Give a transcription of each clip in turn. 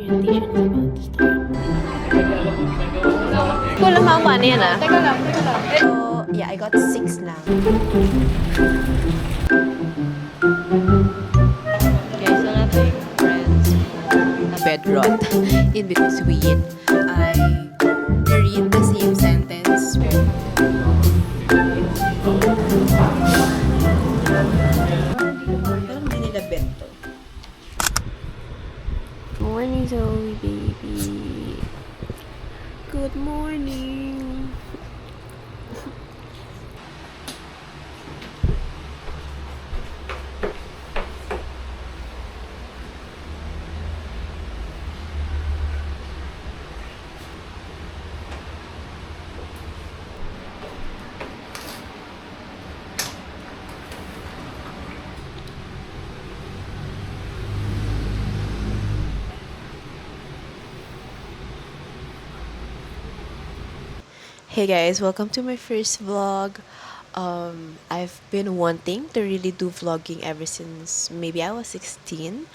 orientation is about to start. Kulang mga ano yan ah. Teka lang. So, yeah, I got 6 lang. Guys, wala tayong friends na bed rot in between. I read the same sentence. Pero hindi nila bed to. Morning, Zoe, baby. Good morning. Hey guys, welcome to my first vlog. I've been wanting to really do vlogging ever since maybe I was 16.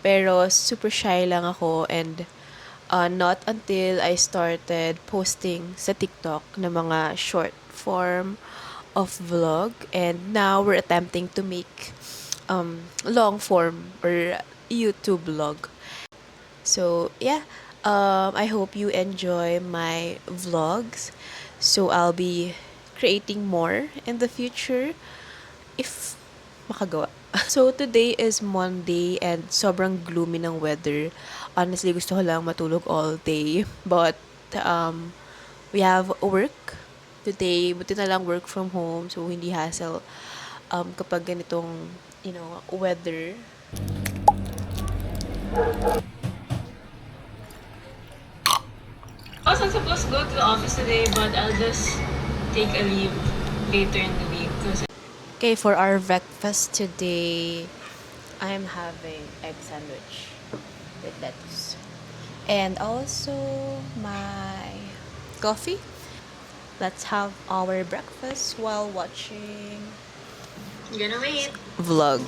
Pero super shy lang ako and not until I started posting sa TikTok na mga short form of vlog, and now we're attempting to make long form or YouTube vlog. So yeah, I hope you enjoy my vlogs. So I'll be creating more in the future if makagawa. So today is Monday and sobrang gloomy ng weather. Honestly, gusto ko lang matulog all day. But we have work today. Buti na lang work from home, so hindi hassle kapag ganitong, weather. I was supposed to go to the office today, but I'll just take a leave later in the week. Okay, for our breakfast today, I'm having egg sandwich with lettuce. And also my coffee. Let's have our breakfast while watching I'm gonna wait. vlog.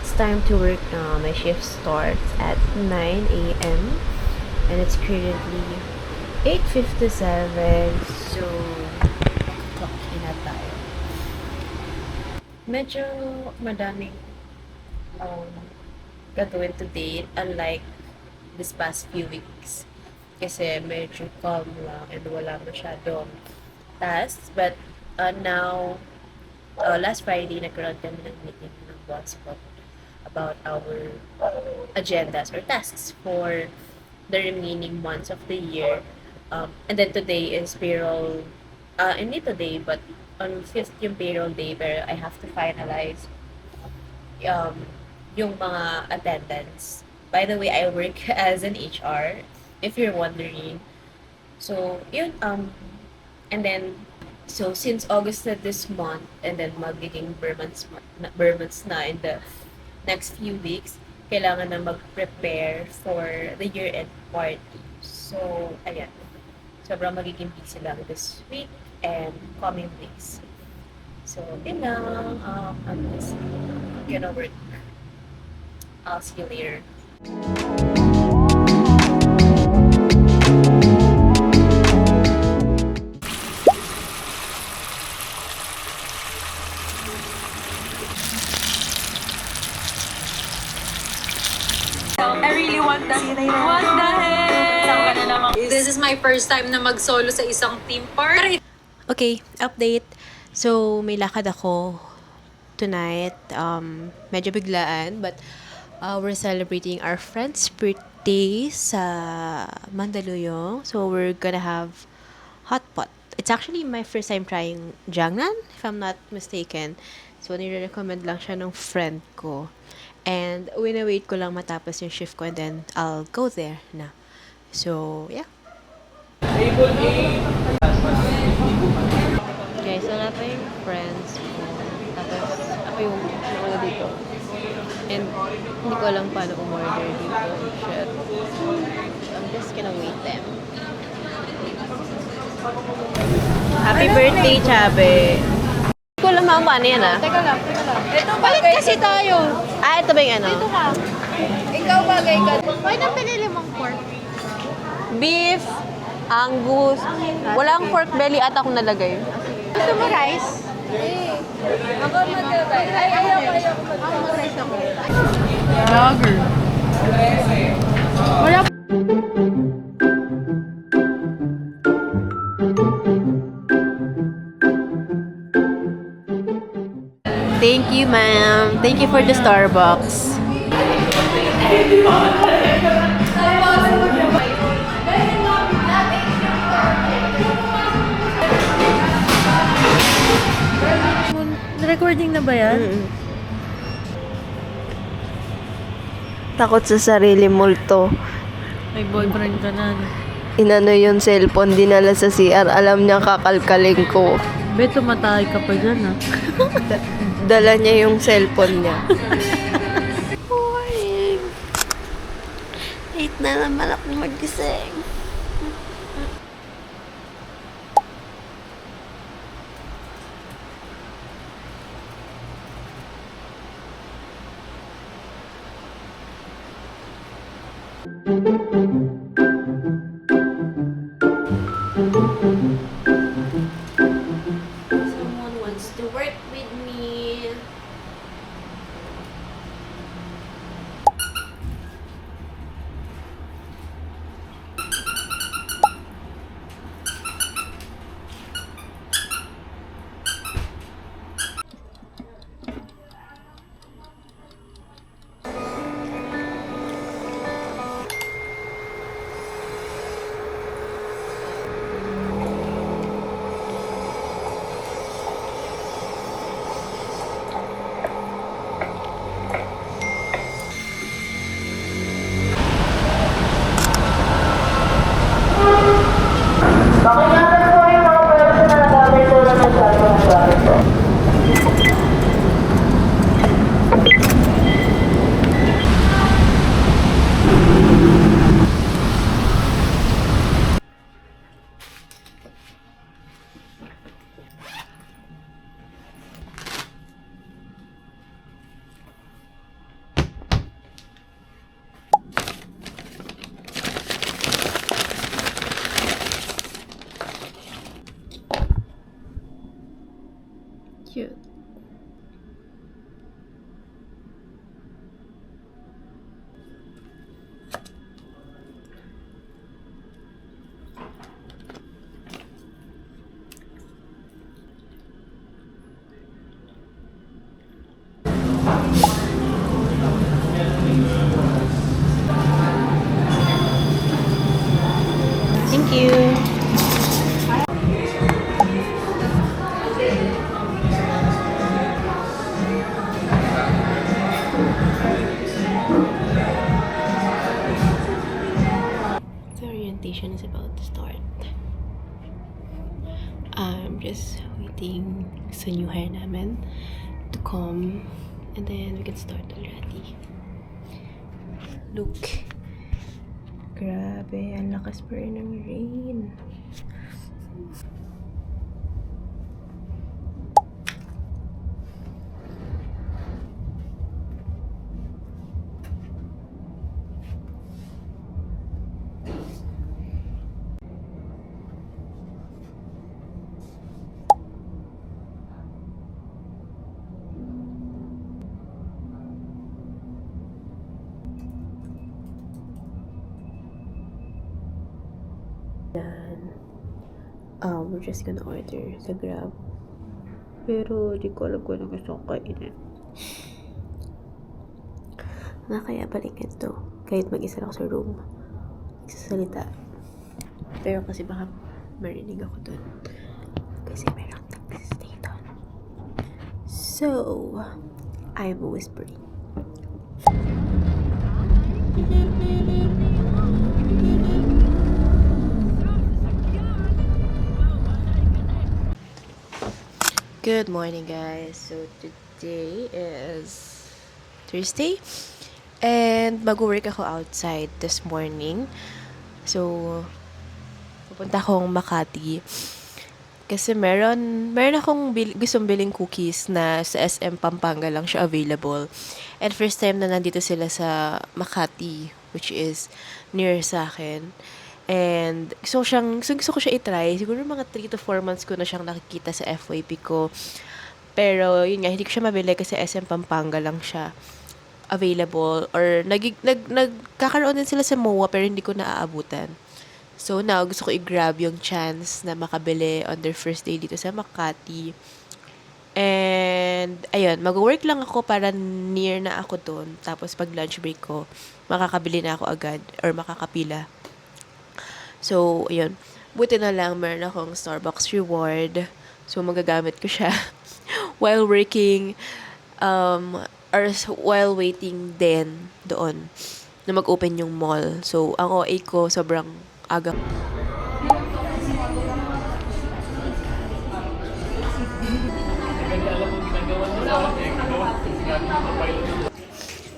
It's time to work now. My shift starts at 9 a.m. and it's currently 8:57. So, clock in na tayo. Medyo madaming gagawin today, unlike this past few weeks. Kasi medyo calm lang and wala masyadong tasks. But now, last Friday, nagkaroon kami ng meeting ng boss ko about our agendas or tasks for the remaining months of the year. And then today is payroll, hindi today, but on 5th yung payroll day, pero I have to finalize yung mga attendance. By the way, I work as an HR, if you're wondering. So, yun, and then, so since August na this month, and then magiging Burr months na in the next few weeks, kailangan na mag-prepare for the year-end party. So, ayan. Sobrang magiging busy lang this week and coming weeks. So, yun lang. I'm just gonna work. I'll see you later. I really want that. What the heck? This is my first time na mag-solo sa isang team party. Okay, update. So, may lakad ako tonight. Medyo biglaan, but we're celebrating our friend's birthday sa Mandaluyong. So, we're gonna have hot pot. It's actually my first time trying Jiangnan, if I'm not mistaken. So, nire-recommend lang siya ng friend ko. And, wait ko lang matapos yung shift ko and then I'll go there na. So, yeah. Guys, wala pa yung friends ko. Tapos, ako yung nauna dito. And, hindi ko alam paano umorder dito. Shit. So, I'm just gonna wait them. Harap Happy birthday, Chabe. Hindi ko alam paano yan ah. Teka lang. Ito palit kasi tayo. Ah, ito ba yung ano? Ito ka. Ikaw bagay ka. Bakit ang pinili mong pork? Beef, Angus. Walang pork belly at akong nalagay. Gusto mo rice? Ako mag-rice. Ayoko. Ako mag-rice ako. Vlogger. Wala. Thank you, ma'am. Thank you for the Starbucks. Recording na ba yan? Takot sa sarili multo. May boyfriend ka na. Inano yung cellphone, dinala sa CR. Alam niya kakalkalin ko. Bet, tumatay ka pa dyan ah. Dala niya yung cellphone niya. Late na naman ako magising. Someone wants to work with me. Cute. Thank you. The orientation is about to start. I'm just waiting sa new hair namin to come and then we can start already. Look. Grabe, ang lakas pa rin ng rain. We're just gonna order sa Grab. Pero di ko alam kung ano gusto kong kainin. Na kaya balikan to. Kahit mag-isa lang sa room. Nagsasalita. Pero kasi baka marinig ako dun. Kasi merong nag-stay dun. So, I'm whispering. Good morning, guys. So today is Thursday and mag-work ako outside this morning. So pupunta akong Makati Kasi meron akong gustong biling cookies na sa SM Pampanga lang siya available. And first time na nandito sila sa Makati, which is near sa akin. And gusto ko siya i-try. Siguro mga 3 to 4 months ko na siyang nakikita sa FYP ko. Pero yun nga, hindi ko siya mabili kasi SM Pampanga lang siya available. Or nagkakaroon din sila sa MOA pero hindi ko naaabutan. So now, gusto ko i-grab yung chance na makabili on their first day dito sa Makati. And, ayun, mag-work lang ako para near na ako doon. Tapos pag lunch break ko, makakabili na ako agad or makakapila. So, ayun. Buti na lang, meron akong Starbucks reward. So, magagamit ko siya while working or while waiting din doon na mag-open yung mall. So, ang OA ko sobrang aga.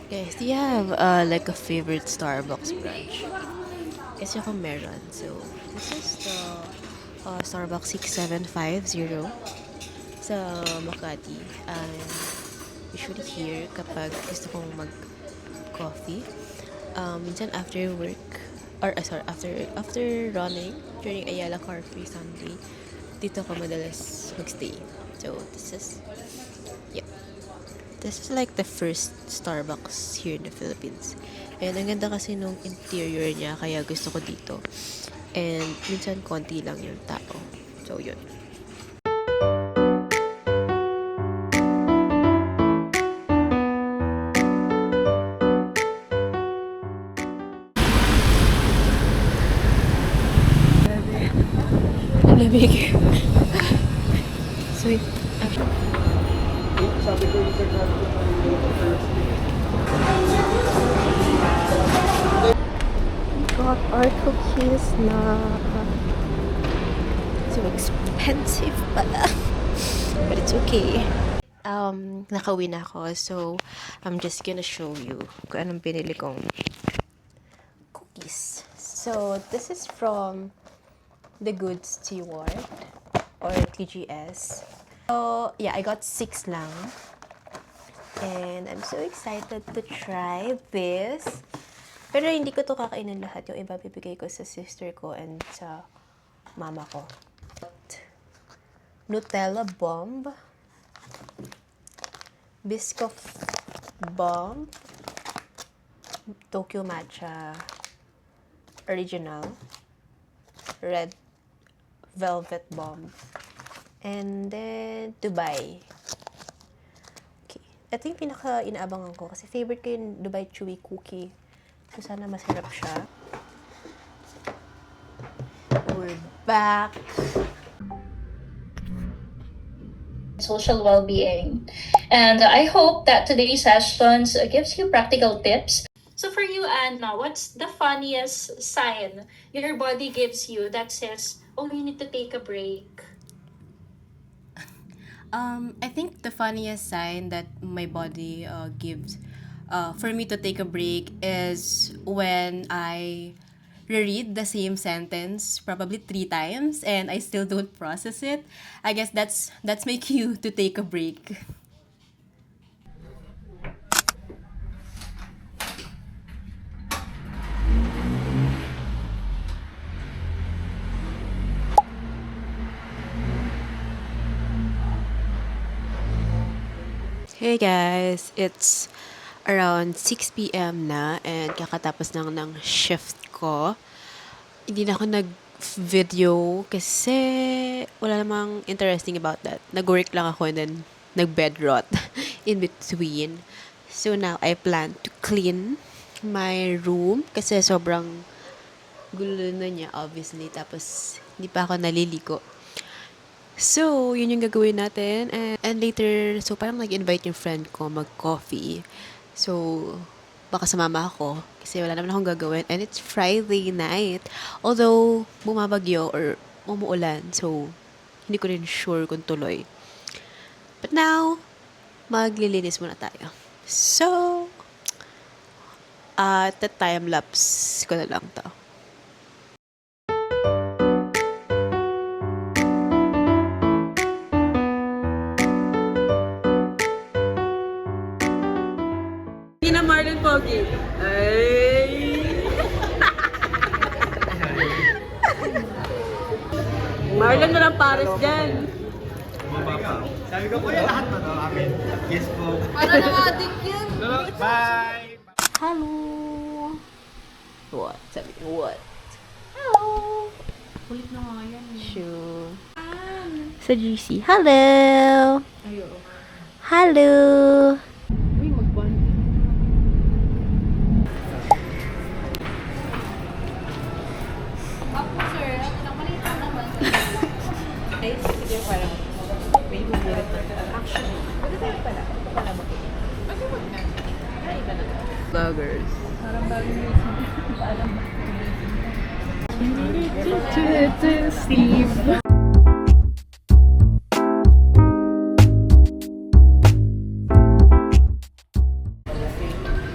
Guys, do you have like a favorite Starbucks brunch? Kasi ako meron. So, this is the Starbucks 6750 sa Makati. Usually here, kapag gusto kong mag-coffee, minsan after work, or after running, during Ayala Car Free Sunday, dito ako madalas magstay. So, this is like the first Starbucks here in the Philippines. And ang ganda kasi nung interior niya, kaya gusto ko dito. And minsan konti lang yung tao. So, yun. Lamig. Sweet. Got our cookies na so expensive pala. But it's okay. Nakauwi na ako. So, I'm just gonna show you kung anong pinili kong cookies. So, this is from The Good Steward or TGS. So, yeah, I got 6 lang. And I'm so excited to try this. Pero hindi ko to kakainin lahat. Yung iba bibigay ko sa sister ko and sa mama ko. Nutella Bomb. Biscoff Bomb. Tokyo Matcha Original. Red Velvet Bomb. And then, Dubai. Okay. Ito yung pinaka-inaabangan ko kasi favorite ko yung Dubai Chewy Cookie. So, sana masarap siya. We're back. Social well-being. And I hope that today's sessions gives you practical tips. So for you, Anna, what's the funniest sign your body gives you that says, oh, you need to take a break? I think the funniest sign that my body gives for me to take a break is when I reread the same sentence probably 3 times and I still don't process it. I guess that's my cue to take a break. Hey guys, it's around 6 p.m. na and kakatapos ng shift ko. Hindi na ako nag-video kasi wala namang interesting about that. Nag-work lang ako and then nag-bed rot in between. So now I plan to clean my room kasi sobrang gulo na niya obviously. Tapos hindi pa ako naliligo. So, yun yung gagawin natin. And later, so parang nag-invite yung friend ko mag-coffee. So, baka sumama ako kasi wala naman akong gagawin. And it's Friday night. Although, bumabagyo or umuulan. So, hindi ko rin sure kung tuloy. But now, maglilinis muna tayo. So, the time-lapse ko na lang to. Marlon na lang pares dyan. Sabi ko po lahat na to amin. Yes po. Para ng adik yun. Bye! Hello! What? Sabi ko, what? Kulit na nga yan. Sure. Sa GC. Hello! Ayo. Hello! Uy, mag-bond. Ako, sir. Nakalita naman. Ay, sige, parang may humirit na. Actually, pwede tayo pala. Ito pala mo. Ano wag na? Ay, iba na. Vloggers. Parang bagong news mo. Alam mo. Steve.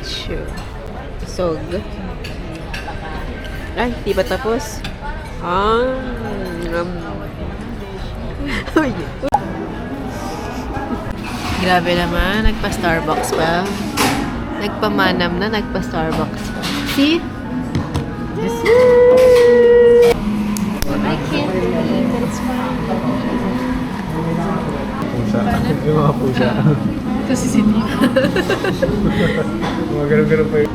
Sure. Sog. Ay, di ba tapos? Uy. Grabe naman, nagpa-Starbucks pa. Nagpamanam na, nagpa-Starbucks pa. See? I can't believe that it's fine. Pusa. Yung mga pusa. Ito si Sydney. Mga ganun-ganun pa yun.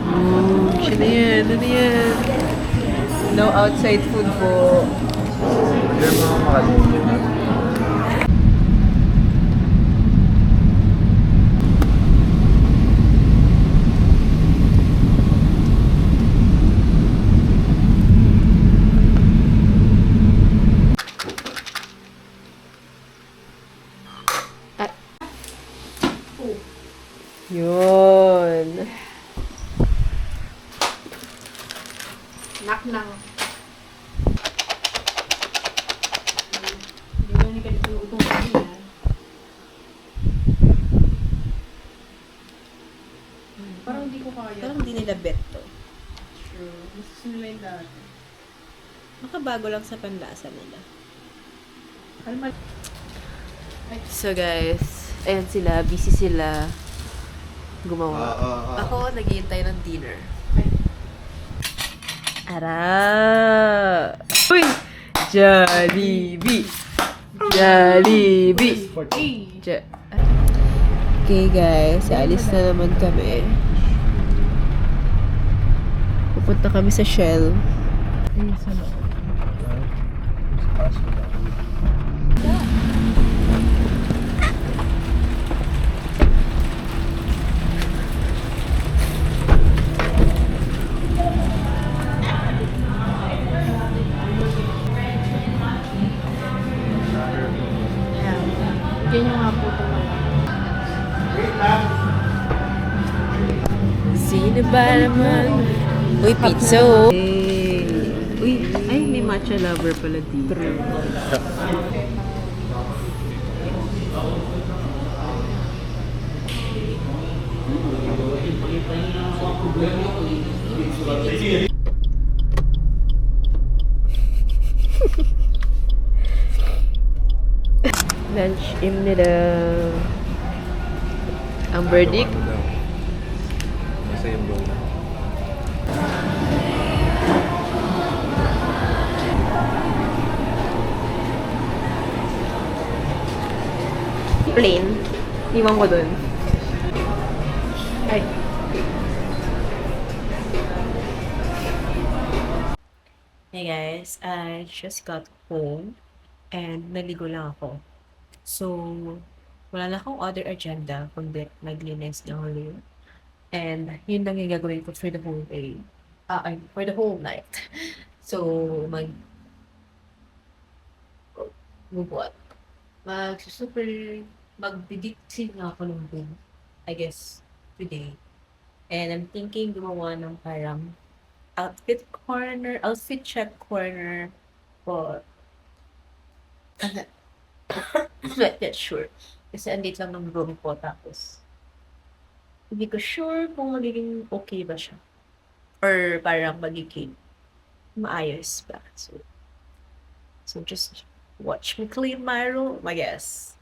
Siya na yan, ano yan? No outside food po. Diyan mga makalimutin natin. Yun. Knock nang. Hindi ba ni kanito utong kanina? Parang hindi ko kaya. Parang hindi nila bet to. True. Gusto nila yung dati. Makabago lang sa panlasa nila. Kalma. So guys, ayan sila, busy sila gumawa. Ako, naghihintay ng dinner. Ara! Uy! Jollibee! Jollibee! Okay guys, alis na naman kami. Pupunta kami sa Shell. Yan yung nga po ito na lang. Sino ba naman? Uy, pizza oh. Uy, ay, may matcha lover pala dito. Lunch im nila. Ang verdict? Nasa yung blow na. Plain. Iwan ko dun. Ay. Hey guys, I just got home and naligo lang ako. So, wala na akong other agenda kundi maglinis ng ulit. And yun lang yung gagawin ko for the whole day. For the whole night. So, what? Magdidiksin nga ako ng boom, I guess, today. And I'm thinking gumawa ng parang outfit check corner for not yet sure. Kasi andito lang ng room ko tapos hindi ko sure kung magiging okay ba siya. Or parang magiging maayos ba. So just watch me clean my room, I guess.